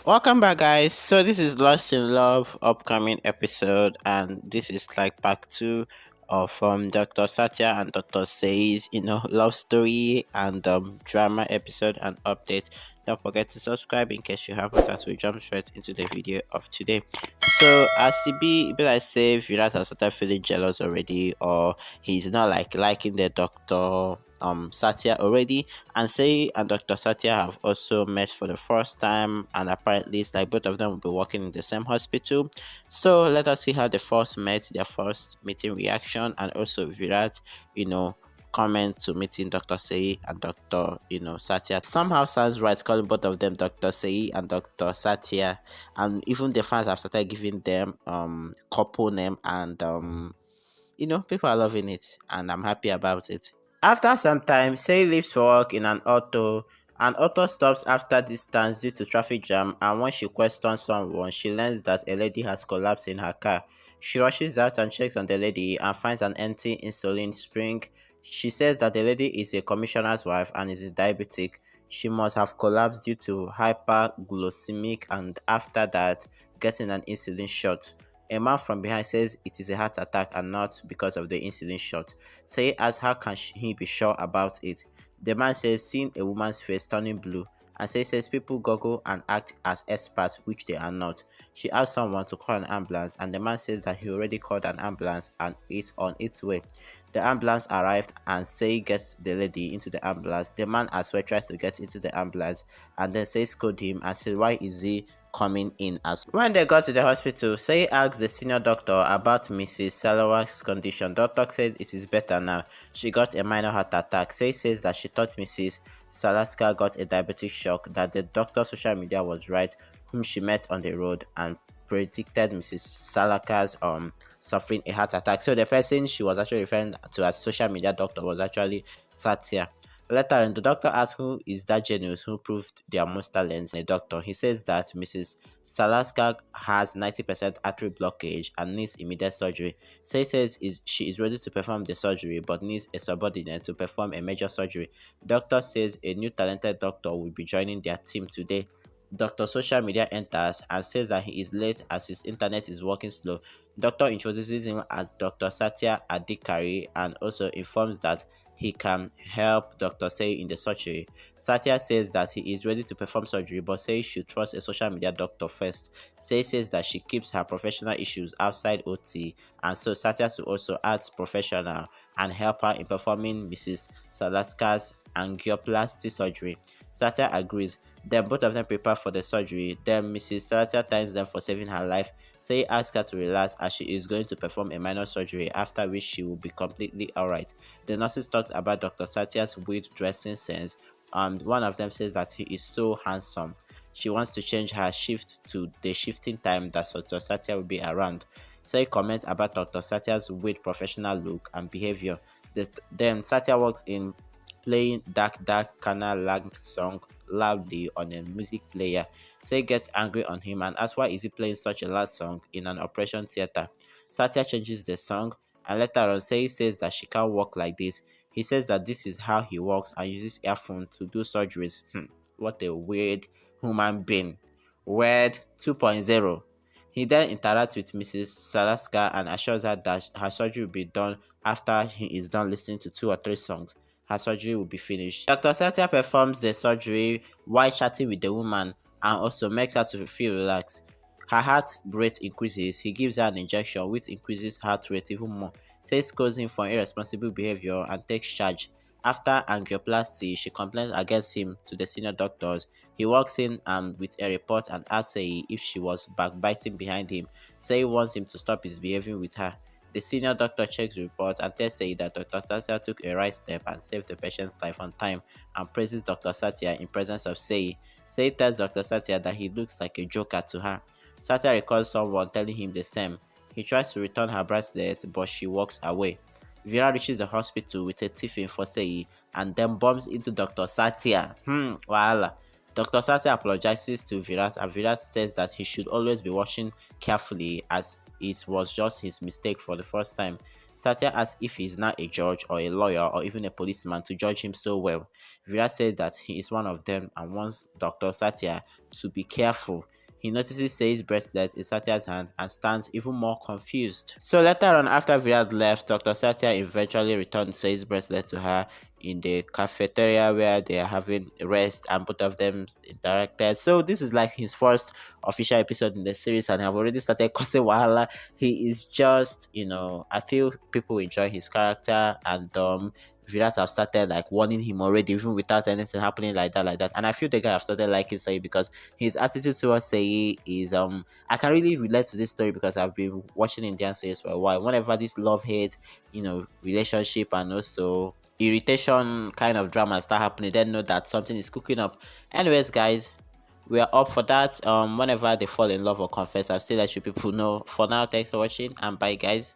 Welcome back, guys. So this is Lost in Love upcoming episode, and this is like part two of Dr. Satya and Dr. Say's love story and drama episode and update. Don't forget to subscribe in case you haven't, as we jump straight into the video of today. So as it be like say Virat has started feeling jealous already, or he's not like liking the Dr. Satya already, and Say and Dr. Satya have also met for the first time, and apparently it's like both of them will be working in the same hospital. So let us see how they first met, their first meeting reaction, and also Virat, you know, comment to meeting Dr. Say and Dr. Satya. Somehow sounds right calling both of them Dr. Say and Dr. Satya, and even the fans have started giving them couple name, and people are loving it, and I'm happy about it. After some time, Say leaves for work in an auto. An auto stops after distance due to traffic jam, and when she questions someone, she learns that a lady has collapsed in her car. She rushes out and checks on the lady and finds an empty insulin spring. She says that the lady is a commissioner's wife and is a diabetic. She must have collapsed due to hyperglycemic, and after that, getting an insulin shot. A man from behind says it is a heart attack and not because of the insulin shot. Say asks how can he be sure about it. The man says seeing a woman's face turning blue, and says people goggle and act as experts, which they are not. She asks someone to call an ambulance, and the man says that he already called an ambulance and it's on its way. The ambulance arrived, and Say gets the lady into the ambulance. The man as well tries to get into the ambulance, and then Say scold him and said why is he coming in as well. When they got to the hospital, Say asked the senior doctor about Mrs. Salawa's condition. Doctor says it is better now. She got a minor heart attack. Say says that she thought Mrs. Salaska got a diabetic shock, that the doctor's social media was right, whom she met on the road, and predicted Mrs. Salaka's suffering a heart attack. So the person she was actually referring to as social media doctor was actually Satya. Later on, the doctor asked who is that genius who proved their most talents. The doctor, he says that Mrs. Salaska has 90% artery blockage and needs immediate surgery. Says she is ready to perform the surgery but needs a subordinate to perform a major surgery. Doctor says a new talented doctor will be joining their team today. Doctor Social Media enters and says that he is late as his internet is working slow. Doctor introduces him as Dr. Satya Adhikari and also informs that he can help Dr. Say in the surgery. Satya says that he is ready to perform surgery but says she should trust a social media doctor first. Say says that she keeps her professional issues outside OT, and so Satya should also act professional and help her in performing Mrs. Salaska's angioplasty surgery. Satya agrees. Then both of them prepare for the surgery. Then Mrs. Satya thanks them for saving her life. Say asks her to relax as she is going to perform a minor surgery, after which she will be completely alright. The nurses talks about Dr. Satya's weird dressing sense, and one of them says that he is so handsome. She wants to change her shift to the shifting time that Dr. Satya will be around. Say comments about Dr. Satya's weird professional look and behavior. Then Satya walks in playing Dark Kana Lang song loudly on a music player. Say gets angry on him and asks why is he playing such a loud song in an operation theater. Satya changes the song, and later on Say says that she can't walk like this. He says that this is how he walks and uses earphone to do surgeries. What a weird human being. Weird 2.0. He then interacts with Mrs. Salaska and assures her that her surgery will be done after he is done listening to two or three songs. Her surgery will be finished. Dr. Satya performs the surgery while chatting with the woman and also makes her to feel relaxed. Her heart rate increases. He gives her an injection which increases heart rate even more. Says calls him for irresponsible behavior and takes charge. After angioplasty, she complains against him to the senior doctors. He walks in with a report and asks Sei if she was backbiting behind him. Sei wants him to stop his behaving with her. The senior doctor checks the report and tells Sei that Dr. Satya took a right step and saved the patient's life on time, and praises Dr. Satya in presence of Sei. Sei tells Dr. Satya that he looks like a joker to her. Satya recalls someone telling him the same. He tries to return her bracelet, but she walks away. Virat reaches the hospital with a tiffin for Sei and then bumps into Dr. Satya. Wahala. Dr. Satya apologizes to Virat, and Virat says that he should always be watching carefully as it was just his mistake for the first time. Satya asks if he is not a judge or a lawyer or even a policeman to judge him so well. Virat says that he is one of them and wants Dr. Satya to be careful. He notices Sei's bracelet in Satya's hand and stands even more confused. So later on, after Virat left, Dr. Satya eventually returned Sei's bracelet to her in the cafeteria where they are having rest, and both of them interacted. So this is like his first official episode in the series, and I've already started causing wahala. He is just, I feel people enjoy his character, and Virat have started like warning him already, even without anything happening like that. And I feel the guy have started liking Sai because his attitude towards Sai is I can really relate to this story because I've been watching Indian series for a while. Whenever this love hate, relationship and also irritation kind of drama start happening, then know that something is cooking up. Anyways, guys, we are up for that. Whenever they fall in love or confess, I'll still let you people know. For now, thanks for watching and bye, guys.